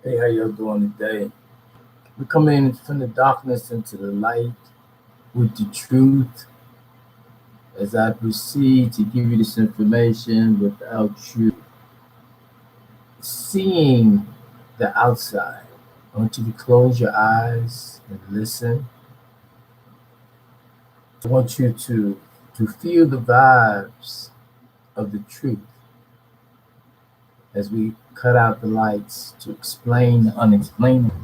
Hey, how y'all doing today? We're coming in from the darkness into the light with the truth as I proceed to give you this information without you seeing the outside. I want you to close your eyes and listen. I want you to feel the vibes of the truth as we cut out the lights to explain the unexplainable.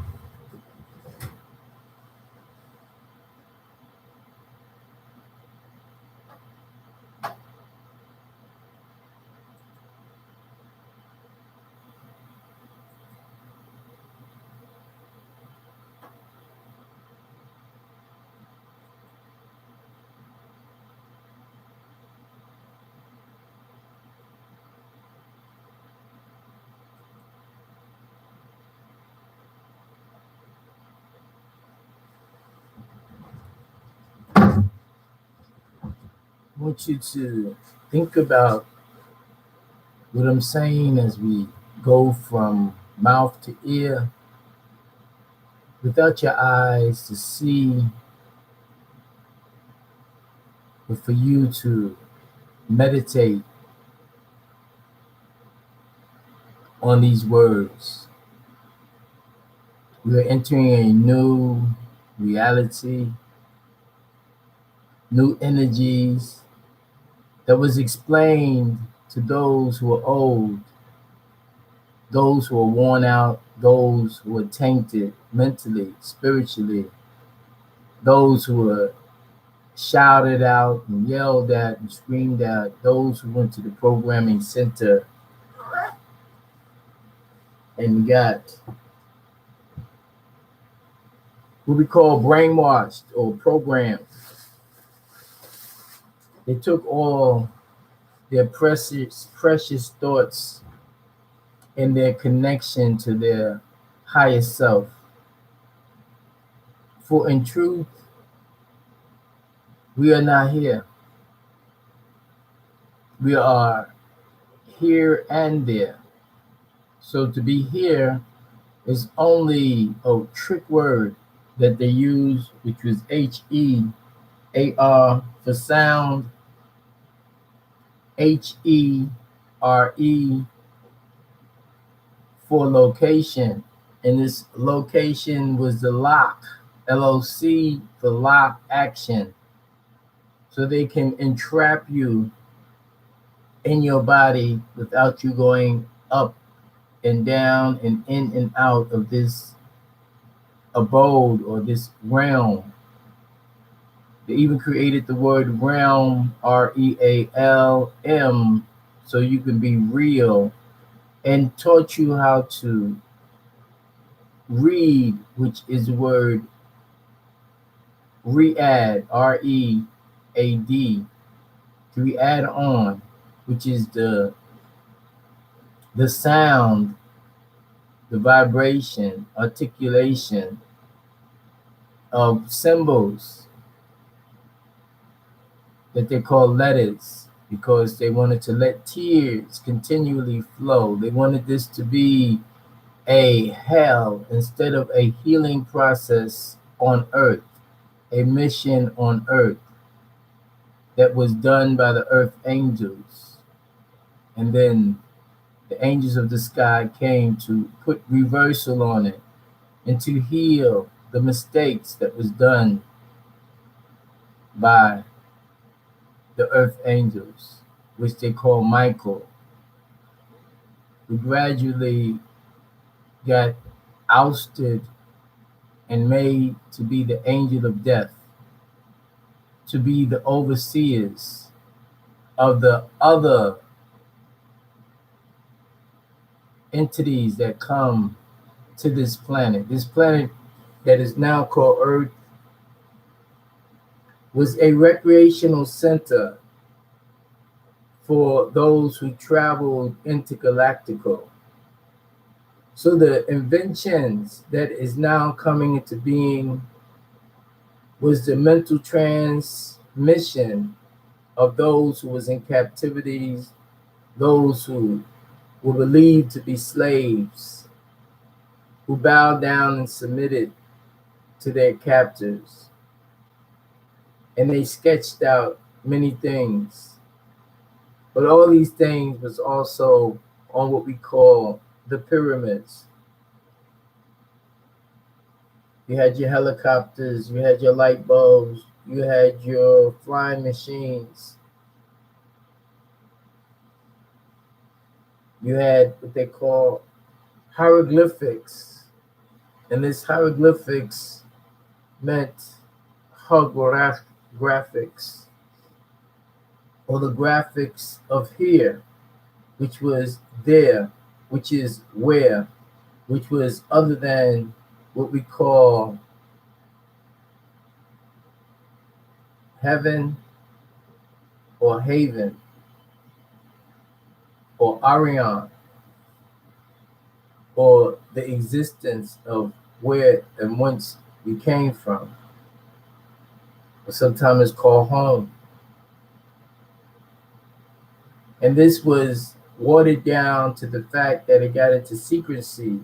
I want you to think about what I'm saying as we go from mouth to ear without your eyes to see, but for you to meditate on these words. We are entering a new reality, new energies that was explained to those who are old, those who are worn out, those who are tainted mentally, spiritually, those who are shouted out and yelled at and screamed at, those who went to the programming center and got what we call brainwashed or programmed. They took all their precious thoughts and their connection to their higher self. For in truth, we are not here. We are here and there. So to be here is only a trick word that they use, which was HEAR for sound, HERE for location. And this location was the lock, LOC for lock action. So they can entrap you in your body without you going up and down and in and out of this abode or this realm. They even created the word realm, REALM, so you can be real, and taught you how to read, which is the word READ, READ, to re-add on, which is the sound, the vibration, articulation of symbols that they call letters, because they wanted to let tears continually flow. They wanted this to be a hell instead of a healing process on earth, a mission on earth that was done by the earth angels. And then the angels of the sky came to put reversal on it and to heal the mistakes that was done by the earth angels, which they call Michael, who gradually got ousted and made to be the angel of death, to be the overseers of the other entities that come to this planet. This planet that is now called Earth was a recreational center for those who traveled intergalactical. So the inventions that is now coming into being was the mental transmission of those who was in captivities, those who were believed to be slaves, who bowed down and submitted to their captors. And they sketched out many things. But all these things was also on what we call the pyramids. You had your helicopters, you had your light bulbs, you had your flying machines. You had what they call hieroglyphics. And this hieroglyphics meant graphics, or the graphics of here, which was there, which is where, which was other than what we call heaven or haven or Orion, or the existence of where and whence we came from, or sometimes it's called home. And this was watered down to the fact that it got into secrecy.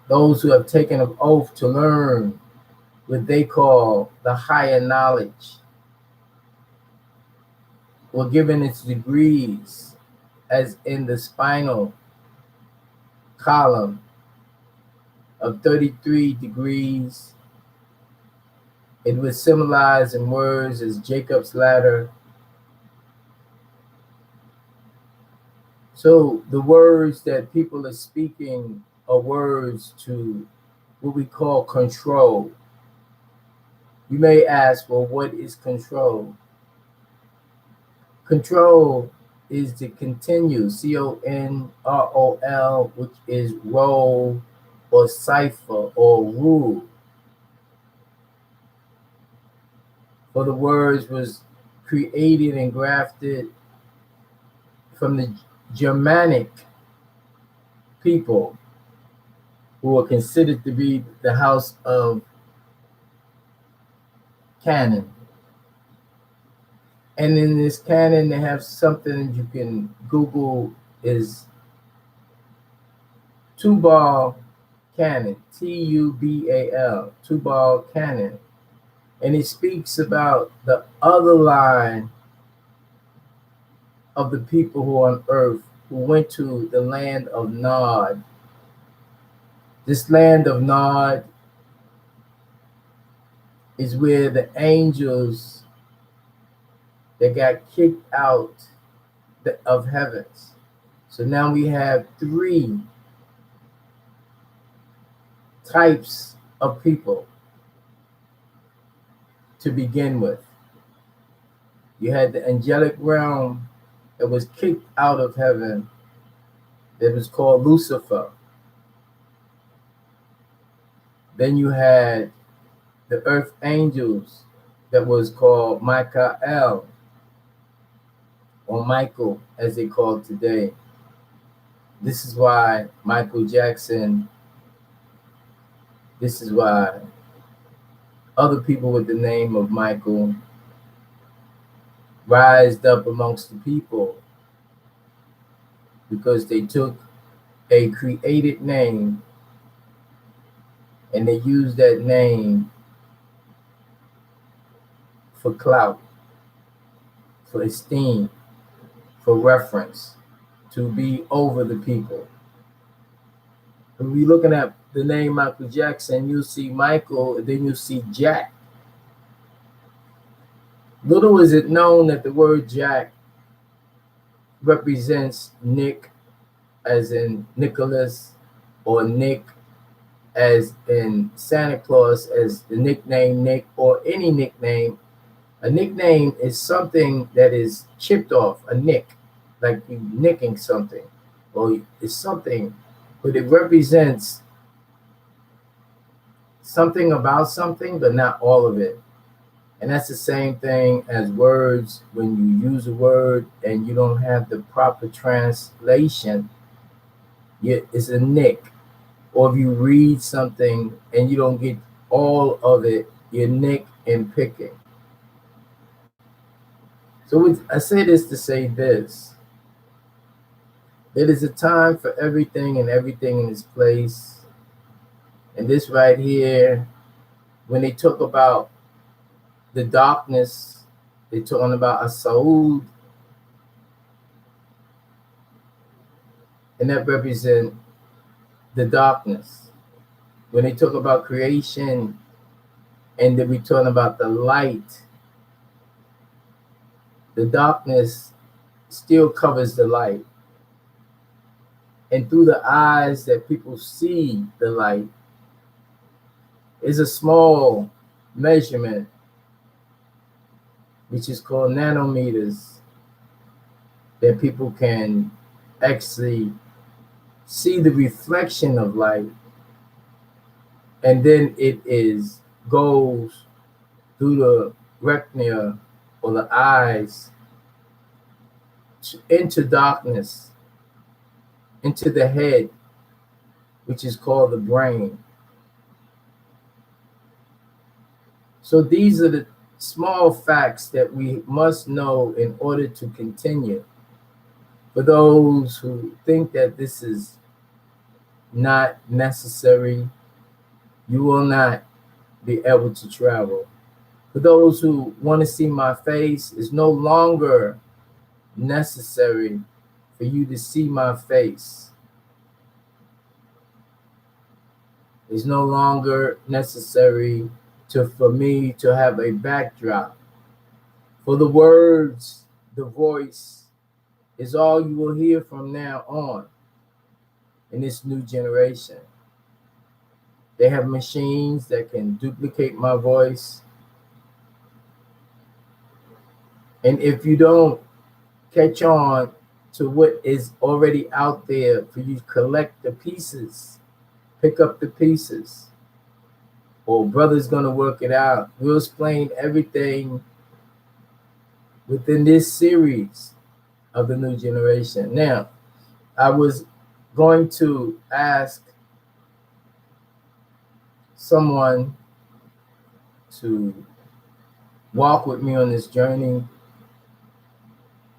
Those who have taken an oath to learn what they call the higher knowledge were given its degrees, as in the spinal column of 33 degrees. It was symbolized in words as Jacob's ladder. So the words that people are speaking are words to what we call control. You may ask, well, what is control? Control is to continue, CONROL, which is roll or cipher or rule. For the words was created and grafted from the Germanic people who were considered to be the house of canon. And in this canon, they have something you can Google, is Tubal canon, Tubal, Tubal canon. And it speaks about the other line of the people who are on earth who went to the land of Nod. This land of Nod is where the angels that got kicked out of heavens. So now we have 3 types of people to begin with. You had the angelic realm that was kicked out of heaven, that was called Lucifer. Then you had the earth angels that was called Michael, or Michael as they call it today. This is why Michael Jackson, this is why other people with the name of Michael rised up amongst the people, because they took a created name and they used that name for clout, for esteem, for reference, to be over the people. When we're looking at the name Michael Jackson, you'll see Michael, and then you'll see Jack. Little is it known that the word Jack represents Nick, as in Nicholas, or Nick as in Santa Claus, as the nickname Nick, or any nickname. A nickname is something that is chipped off, a nick, like you nicking something, or it's something, but it represents something about something, but not all of it. And that's the same thing as words. When you use a word and you don't have the proper translation, it's a nick. Or if you read something and you don't get all of it, you're nick and picking. So I say this to say this. It is a time for everything and everything in its place. And this right here, when they talk about the darkness, they're talking about a Saud, and that represents the darkness. When they talk about creation, and then we talk about the light, the darkness still covers the light. And through the eyes that people see the light is a small measurement, which is called nanometers, that people can actually see the reflection of light, and then it goes through the retina or the eyes into darkness, into the head, which is called the brain. So these are the small facts that we must know in order to continue. For those who think that this is not necessary, you will not be able to travel. For those who want to see my face, it's no longer necessary for you to see my face. It's no longer necessary for me to have a backdrop. For the words, the voice is all you will hear from now on in this new generation. They have machines that can duplicate my voice. And if you don't catch on to what is already out there for you to collect the pieces, pick up the pieces, or brother's gonna work it out. We'll explain everything within this series of the new generation. Now, I was going to ask someone to walk with me on this journey.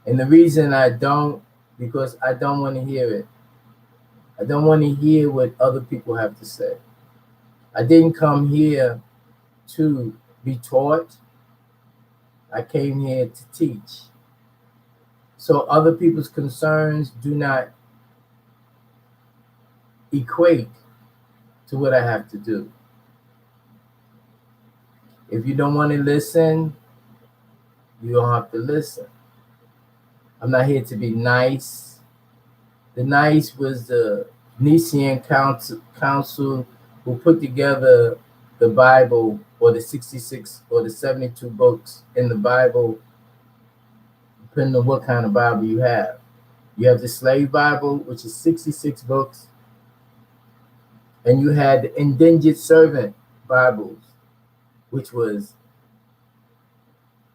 And the reason I don't, because I don't want to hear it. I don't want to hear what other people have to say. I didn't come here to be taught. I came here to teach. So other people's concerns do not equate to what I have to do. If you don't want to listen, you don't have to listen. I'm not here to be nice. The nice was the Nicene Council who put together the Bible, or the 66 or the 72 books in the Bible, depending on what kind of Bible you have. You have the Slave Bible, which is 66 books, and you had the Indentured Servant Bibles, which was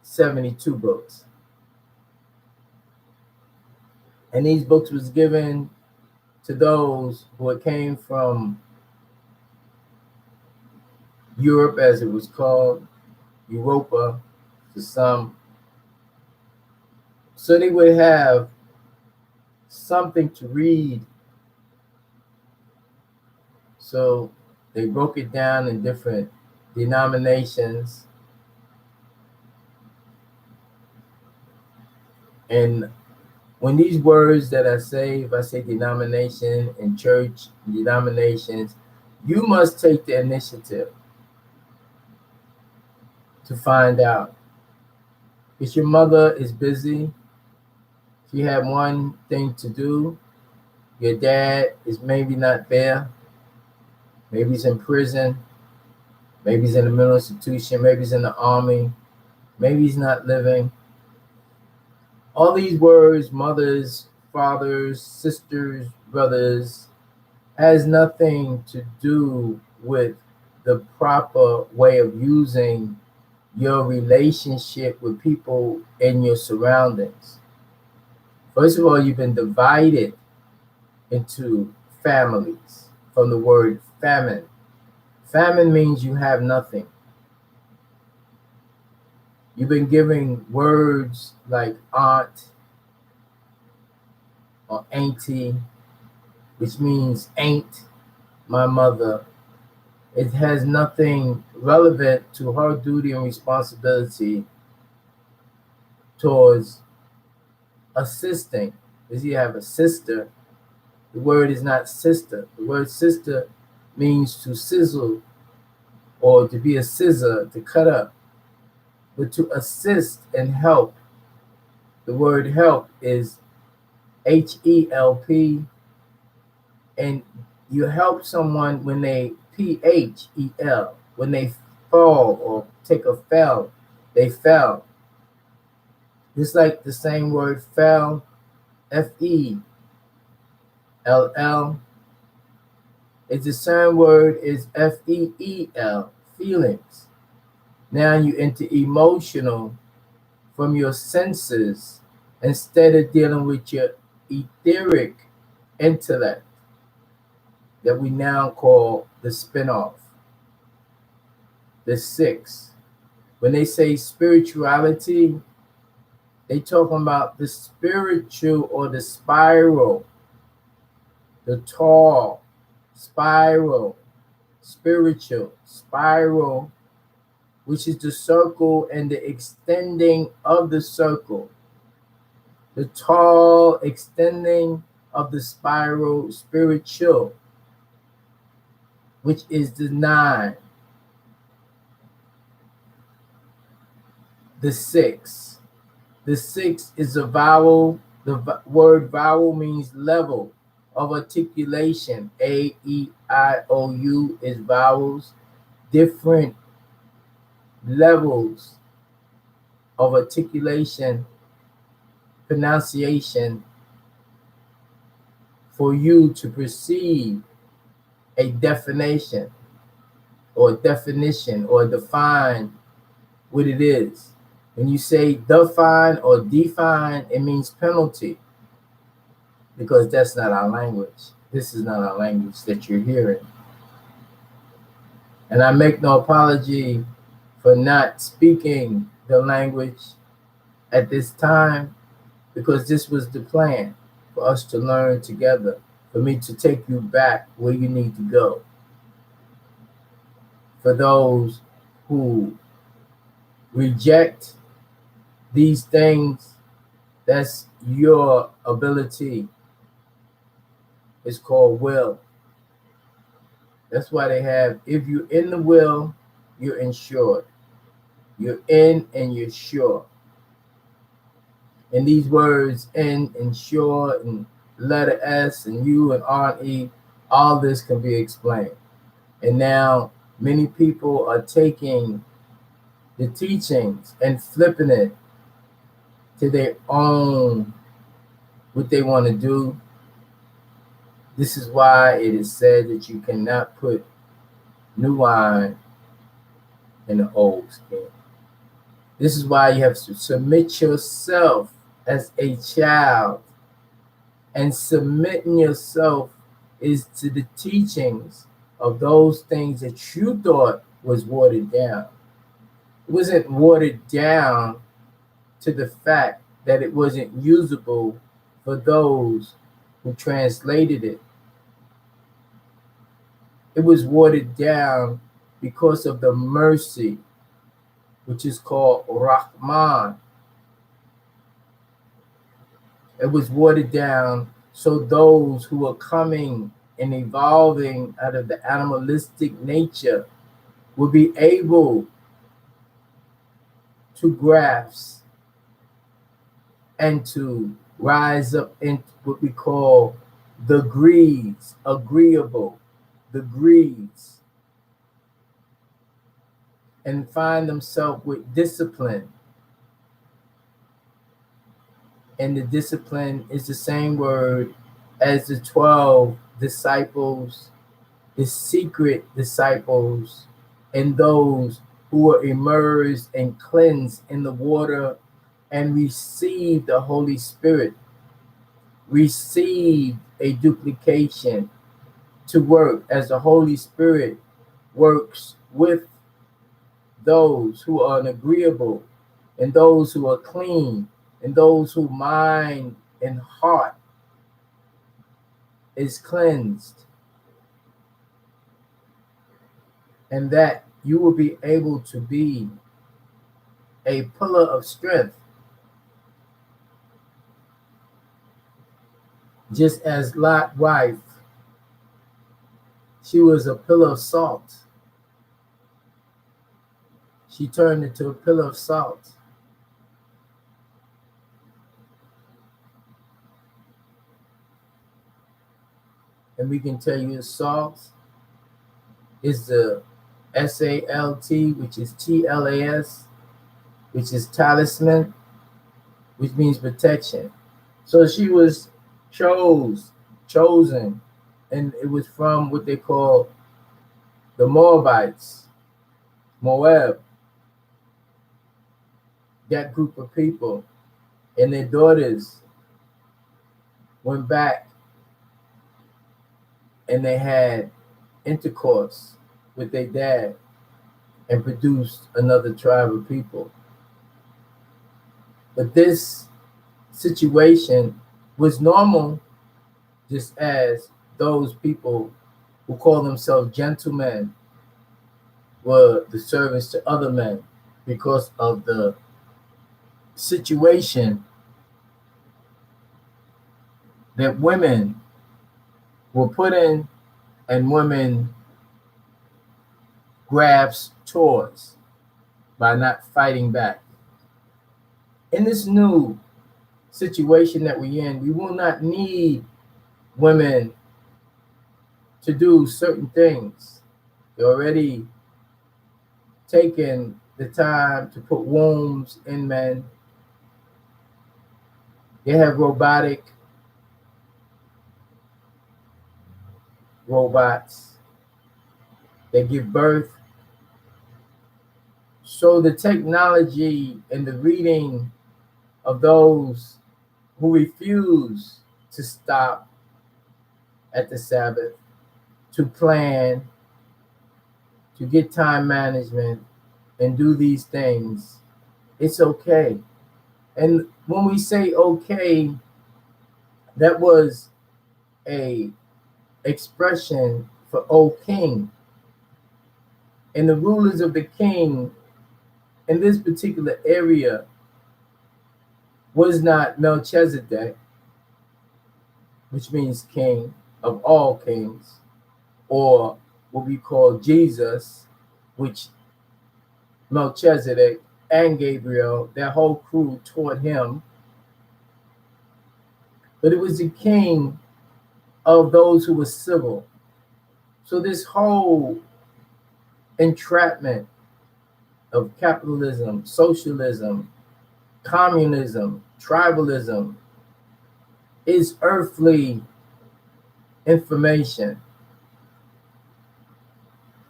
72 books. And these books was given to those who came from Europe, as it was called, Europa to some. So they would have something to read. So they broke it down in different denominations. And when these words that I say, if I say denomination and church, denominations, you must take the initiative to find out. If your mother is busy, she had one thing to do, your dad is maybe not there, maybe he's in prison, maybe he's in a mental institution, maybe he's in the army, maybe he's not living. All these words, mothers, fathers, sisters, brothers, has nothing to do with the proper way of using your relationship with people in your surroundings. First of all, you've been divided into families from the word famine. Famine means you have nothing. You've been giving words like aunt, or auntie, which means ain't my mother. It has nothing relevant to her duty and responsibility towards assisting. Does he have a sister? The word is not sister. The word sister means to sizzle or to be a scissor, to cut up. But to assist and help, the word help is HELP, and you help someone when they PHEL, when they fall or take a fell, they fell. Just like the same word fell, FELL, it's the same word as FEEL, feelings. Now you enter emotional from your senses instead of dealing with your etheric intellect that we now call the spinoff, the six. When they say spirituality, they talking about the spiritual or the spiral, the tall spiral, spiritual spiral, which is the circle and the extending of the circle, the tall extending of the spiral, spiritual, which is the 9, the 6. The 6 is a vowel. The word vowel means level of articulation. A, E, I, O, U is vowels. Different levels of articulation, pronunciation for you to perceive a definition or define what it is. When you say define or define, it means penalty, because that's not our language. This is not our language that you're hearing. And I make no apology for not speaking the language at this time, because this was the plan for us to learn together, for me to take you back where you need to go. For those who reject these things, that's your ability. It's called will. That's why they have, if you're in the will, you're insured. You're in and you're sure. And these words in and sure and letter S and U and R and E, all this can be explained. And now many people are taking the teachings and flipping it to their own, what they want to do. This is why it is said that you cannot put new wine in the old skin. This is why you have to submit yourself as a child, and submitting yourself is to the teachings of those things that you thought was watered down. It wasn't watered down to the fact that it wasn't usable for those who translated it. It was watered down because of the mercy, which is called Rahman. It was watered down so those who are coming and evolving out of the animalistic nature will be able to grasp and to rise up into what we call the greeds, agreeable, the greeds, and find themselves with discipline. And the discipline is the same word as the 12 disciples, the secret disciples, and those who were immersed and cleansed in the water and received the Holy Spirit, received a duplication to work as the Holy Spirit works with those who are agreeable, and those who are clean, and those who mind and heart is cleansed, and that you will be able to be a pillar of strength, just as Lot's wife, she was a pillar of salt. She turned into a pillar of salt. And we can tell you salt is the SALT, which is TLAS, which is talisman, which means protection. So she was chosen, and it was from what they call the Moabites, Moab, that group of people, and their daughters went back and they had intercourse with their dad and produced another tribe of people. But this situation was normal, just as those people who call themselves gentlemen were the servants to other men because of the situation that women were put in, and women grasp towards by not fighting back. In this new situation that we're in, we will not need women to do certain things. They're already taken the time to put wombs in men. They have robots that give birth. So the technology and the reading of those who refuse to stop at the Sabbath, to plan, to get time management, and do these things, it's okay. And when we say okay, that was a expression for O King. And the rulers of the king in this particular area was not Melchizedek, which means king of all kings, or what we call Jesus, which Melchizedek and Gabriel, their whole crew taught him. But it was the king of those who were civil. So this whole entrapment of capitalism, socialism, communism, tribalism is earthly information.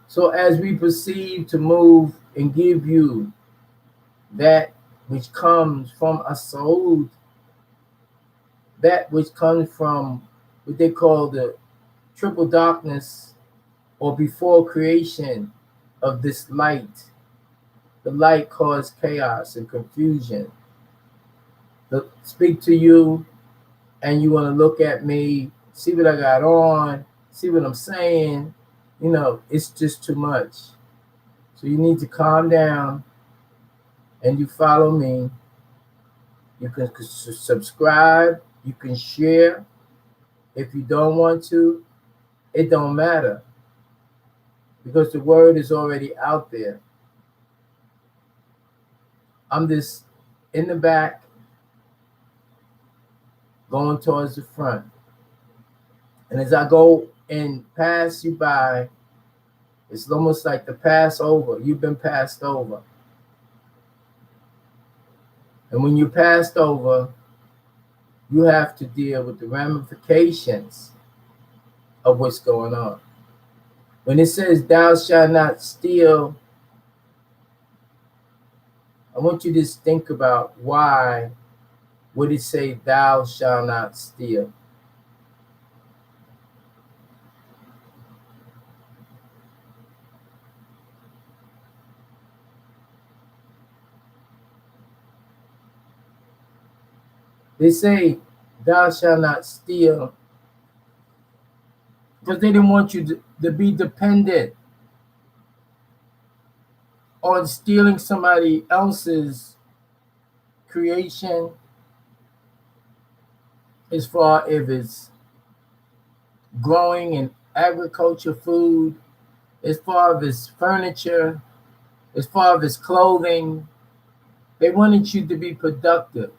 So as we proceed to move and give you that which comes from Asaud, that which comes from what they call the triple darkness, or before creation of this light. The light caused chaos and confusion. Speak to you, and you want to look at me, see what I got on, see what I'm saying. You know, it's just too much. So you need to calm down, and you follow me. You can subscribe, you can share. If you don't want to, it don't matter, because the word is already out there. I'm just in the back, going towards the front. And as I go and pass you by, it's almost like the Passover. You've been passed over. And when you're passed over, you have to deal with the ramifications of what's going on. When it says, thou shalt not steal, I want you to just think about why would it say, thou shalt not steal? They say, thou shalt not steal, because they didn't want you to be dependent on stealing somebody else's creation as far as it's growing and agriculture food, as far as its furniture, as far as its clothing. They wanted you to be productive,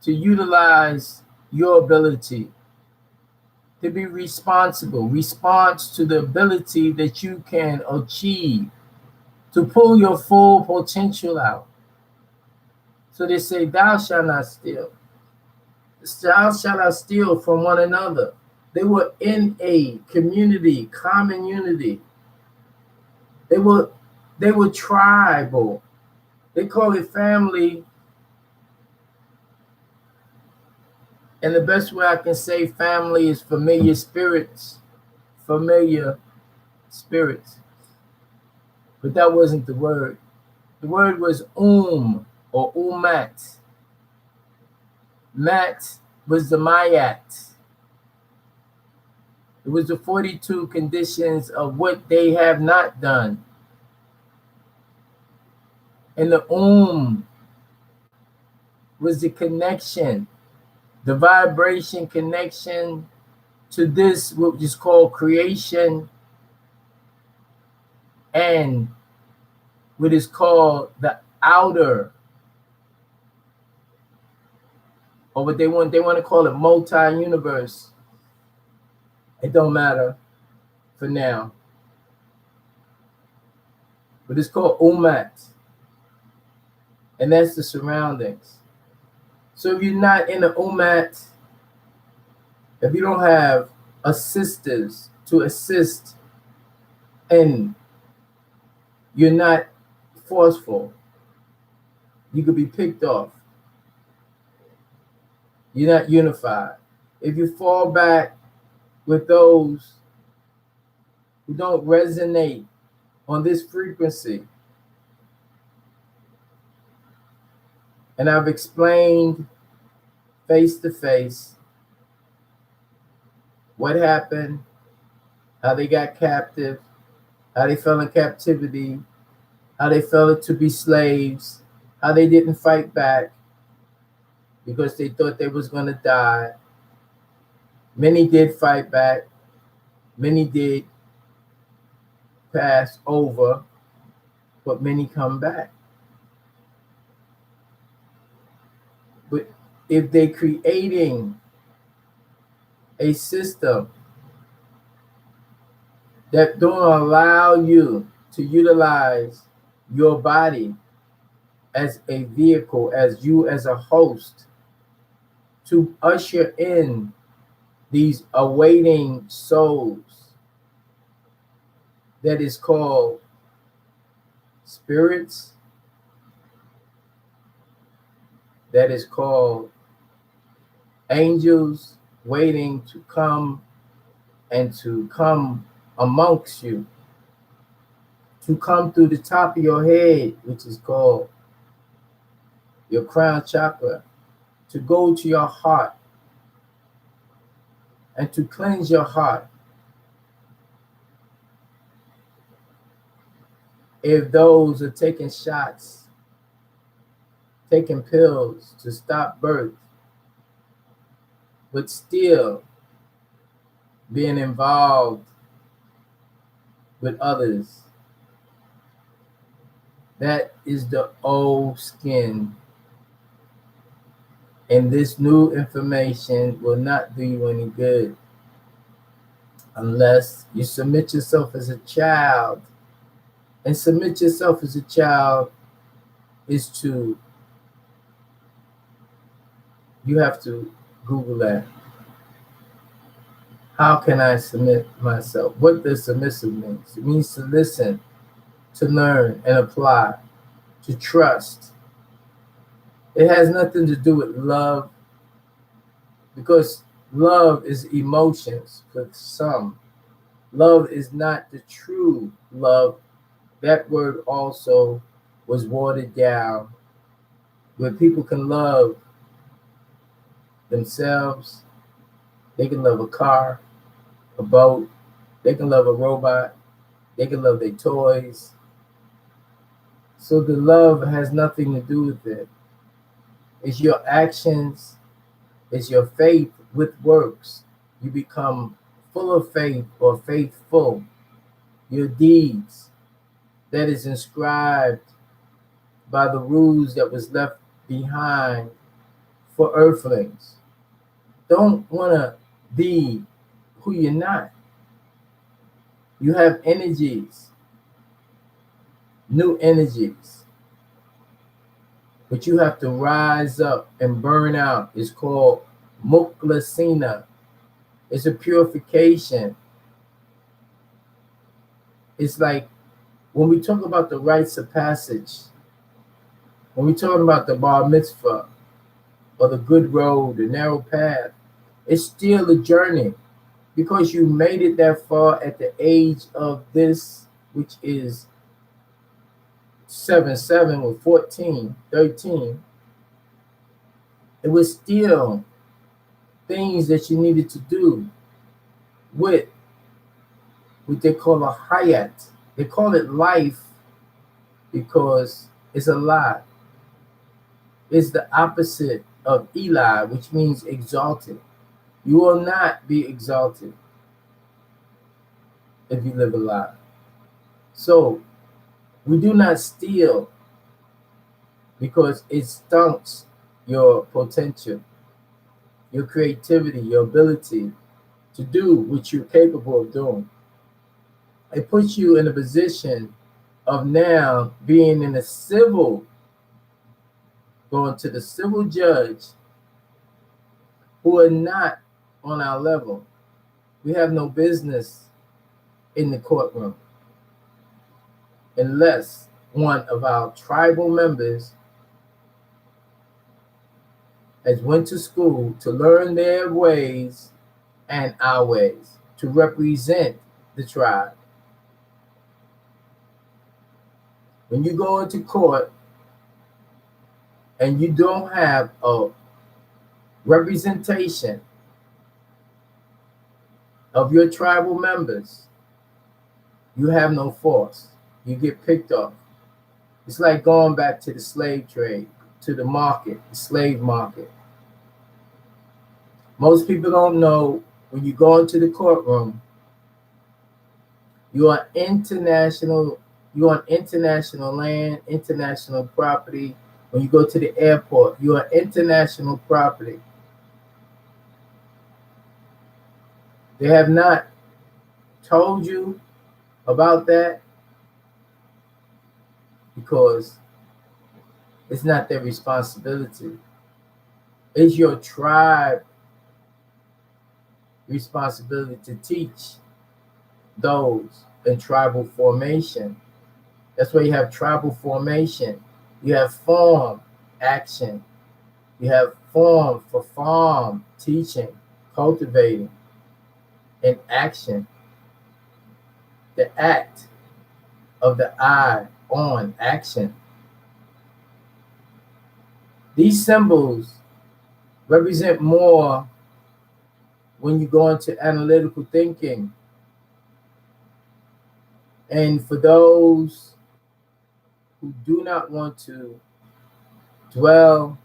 to utilize your ability, to be responsible, response to the ability that you can achieve, to pull your full potential out. So they say, thou shalt not steal. Thou shalt not steal from one another. They were in a community, common unity. They were tribal. They call it family. And the best way I can say family is familiar spirits. Familiar spirits. But that wasn't the word. The word was or umat. Mat was the mayat. It was the 42 conditions of what they have not done. And the was the connection, the vibration connection to this, what is called creation, and what is called the outer, or what they want to call it multi-universe. It don't matter for now. But it's called umat. And that's the surroundings. So if you're not in the umat, if you don't have assistants to assist, and you're not forceful, you could be picked off. You're not unified. If you fall back with those who don't resonate on this frequency, and I've explained face to face what happened, how they got captive, how they fell in captivity, how they fell to be slaves, how they didn't fight back because they thought they was going to die. Many did fight back. Many did pass over, but many come back. But if they're creating a system that don't allow you to utilize your body as a vehicle, as you as a host, to usher in these awaiting souls that is called spirits, that is called angels waiting to come and to come amongst you, to come through the top of your head, which is called your crown chakra, to go to your heart and to cleanse your heart. If those are taking shots, taking pills to stop birth, but still being involved with others, that is the old skin. And this new information will not do you any good unless you submit yourself as a child. And submit yourself as a child is to, you have to Google that. How can I submit myself? What does submissive mean? It means to listen, to learn and apply, to trust. It has nothing to do with love, because love is emotions for some. Love is not the true love. That word also was watered down, where people can love themselves, they can love a car, a boat, They can love a robot. They can love their toys. So the love has nothing to do with it. It's your actions, it's your faith with works. You become full of faith or faithful. Your deeds that is inscribed by the rules that was left behind for earthlings. Don't want to be who you're not. You have energies, new energies, but you have to rise up and burn out. It's called muklasina. It's a purification. It's like when we talk about the rites of passage, when we talk about the bar mitzvah or the good road, the narrow path, it's still a journey because you made it that far at the age of this, which is 7 or 14, 13. It was still things that you needed to do with what they call a hayat. They call it life because it's a lie. It's the opposite of Eli, which means exalted. You will not be exalted if you live a lie. So we do not steal because it stunts your potential, your creativity, your ability to do what you're capable of doing. It puts you in a position of now being in a civil, going to the civil judge who are not on our level. We have no business in the courtroom unless one of our tribal members has went to school to learn their ways and our ways to represent the tribe. When you go into court and you don't have a representation of your tribal members, you have no force. You get picked off. It's like going back to the slave trade, to the market, the slave market. Most people don't know when you go into the courtroom, you're on international land, international property. When you go to the airport, you're on international property. They have not told you about that because it's not their responsibility. It's your tribe responsibility to teach those in tribal formation. That's why you have tribal formation. You have form, action. You have form for farm, teaching, cultivating, and action. The act of the eye on action. These symbols represent more when you go into analytical thinking. And for those who do not want to dwell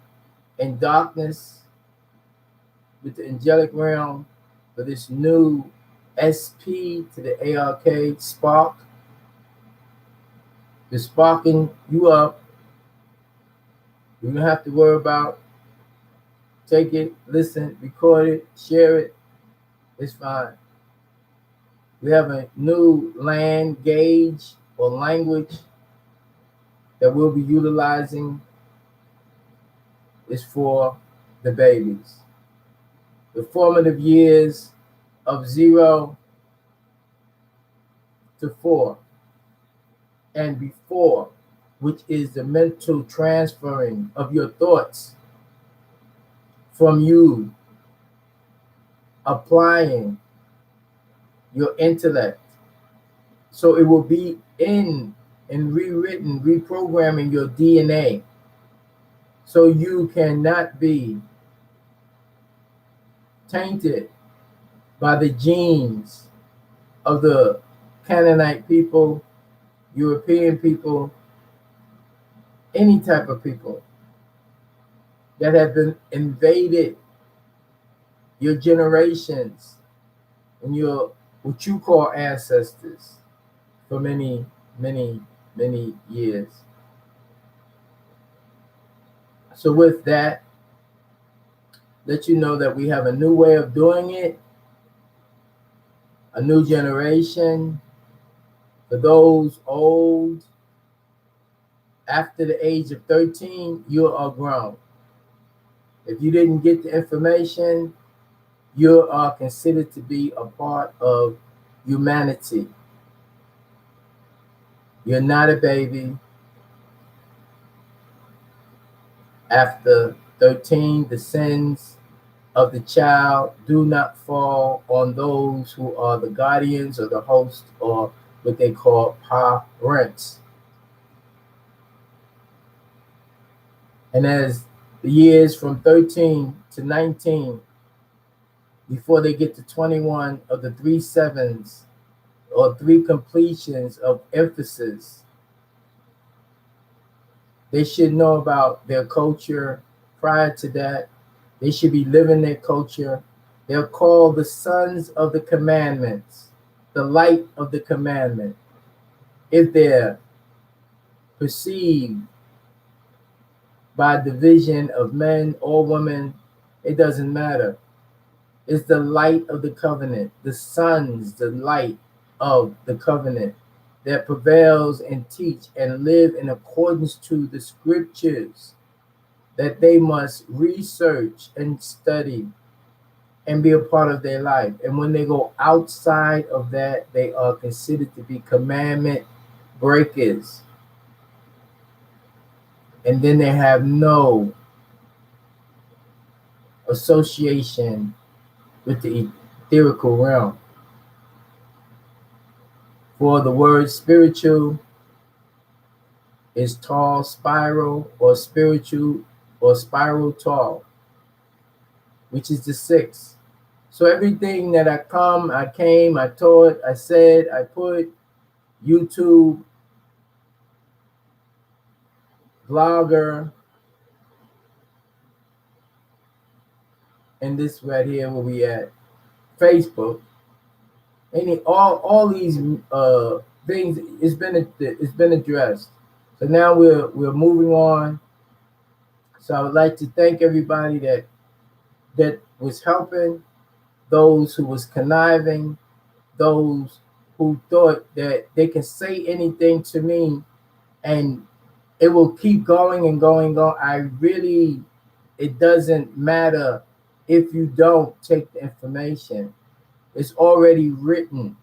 in darkness with the angelic realm, for this new SP to the ARK spark, they're sparking you up. You don't have to worry about take it, listen, record it, share it. It's fine. We have a new land gauge or language that we'll be utilizing. Is for the babies. The formative years of 0 to 4 and before, which is the mental transferring of your thoughts from you applying your intellect. So it will be in and rewritten, reprogramming your DNA. So you cannot be tainted by the genes of the Canaanite people, European people, any type of people that have been invaded your generations and your what you call ancestors for many, many, many years. So with that, let you know that we have a new way of doing it, a new generation. For those old, after the age of 13, you are grown. If you didn't get the information, you are considered to be a part of humanity. You're not a baby. After 13, the sins of the child do not fall on those who are the guardians or the host, or what they call parents. And as the years from 13 to 19, before they get to 21, of the 3 sevens or 3 completions of emphasis, they should know about their culture. Prior to that, they should be living their culture. They're called the sons of the commandments, the light of the commandment. If they're perceived by division of men or women, it doesn't matter. It's the light of the covenant, the sons, the light of the covenant that prevails and teach and live in accordance to the scriptures that they must research and study and be a part of their life. And when they go outside of that, they are considered to be commandment breakers. And then they have no association with the etherical realm. For the word spiritual is tall spiral, or spiritual, or spiral tall, which is the 6. So everything that I came, I taught, I said, I put, YouTube, blogger, and this right here where we at, Facebook, all these things, it's been addressed. So now we're moving on. So I would like to thank everybody that was helping, those who was conniving, those who thought that they can say anything to me and it will keep going and going on. It doesn't matter if you don't take the information. It's already written.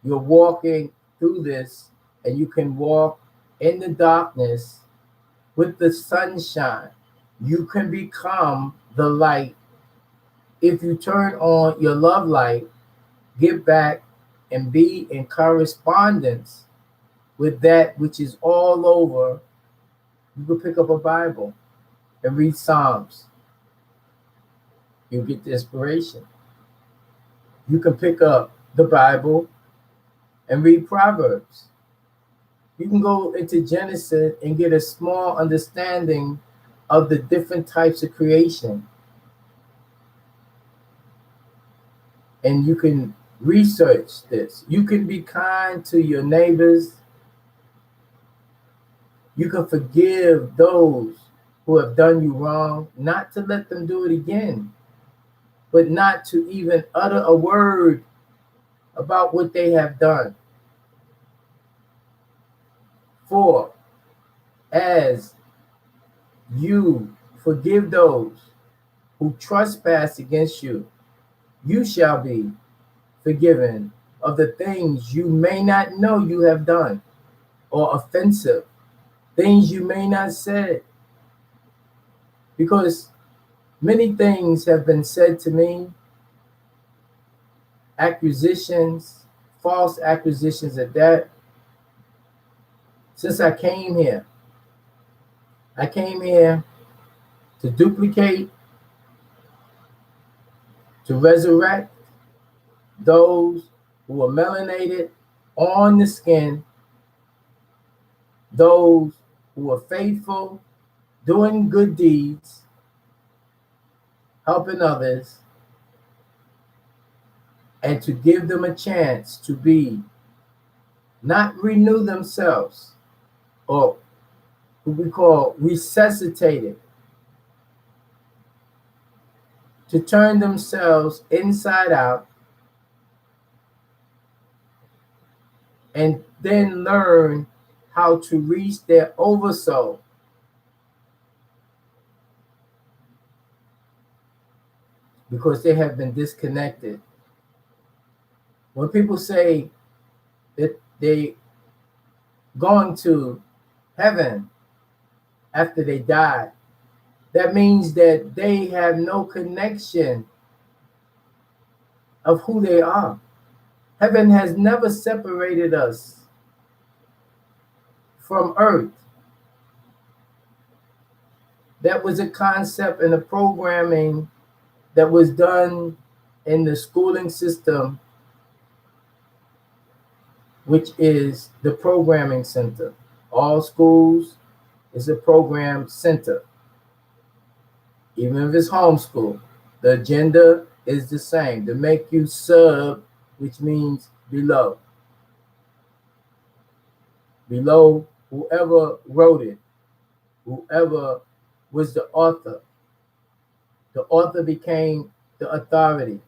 You're walking through this, and you can walk in the darkness with the sunshine. You can become the light if you turn on your love light, give back, and be in correspondence with that which is all over. You can pick up a Bible and read Psalms. You'll get the inspiration. You can pick up the Bible and read Proverbs. You can go into Genesis and get a small understanding of the different types of creation. And you can research this. You can be kind to your neighbors. You can forgive those who have done you wrong, not to let them do it again, but not to even utter a word about what they have done. For as you forgive those who trespass against you, you shall be forgiven of the things you may not know you have done, or offensive things you may not say. Because many things have been said to me, accusations, false accusations at that, since I came here. I came here to duplicate, to resurrect those who are melanated on the skin, those who are faithful, doing good deeds, helping others, and to give them a chance to be, not renew themselves, or what we call resuscitated, to turn themselves inside out and then learn how to reach their oversoul. Because they have been disconnected. When people say that they going to heaven after they die, that means that they have no connection of who they are. Heaven has never separated us from earth. That was a concept and a programming that was done in the schooling system, which is the programming center. All schools is a program center. Even if it's homeschool, the agenda is the same, to make you sub, which means below. Below whoever wrote it, whoever was the author. The author became the authority.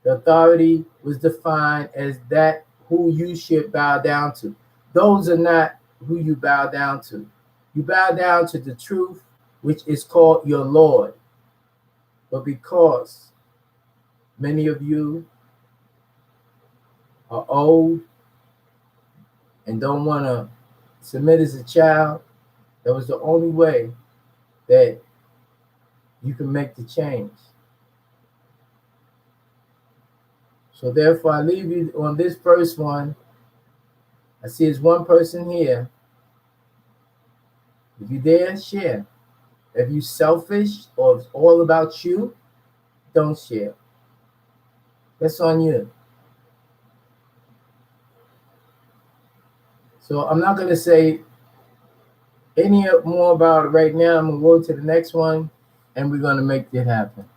The authority was defined as that who you should bow down to. Those are not who you bow down to. You bow down to the truth, which is called your Lord. But because many of you are old and don't want to submit as a child, that was the only way that you can make the change. So therefore, I leave you on this first one. I see there's one person here. If you dare, share. If you selfish or it's all about you, don't share. That's on you. So I'm not going to say any more about it right now. I'm going to go to the next one, and we're going to make it happen.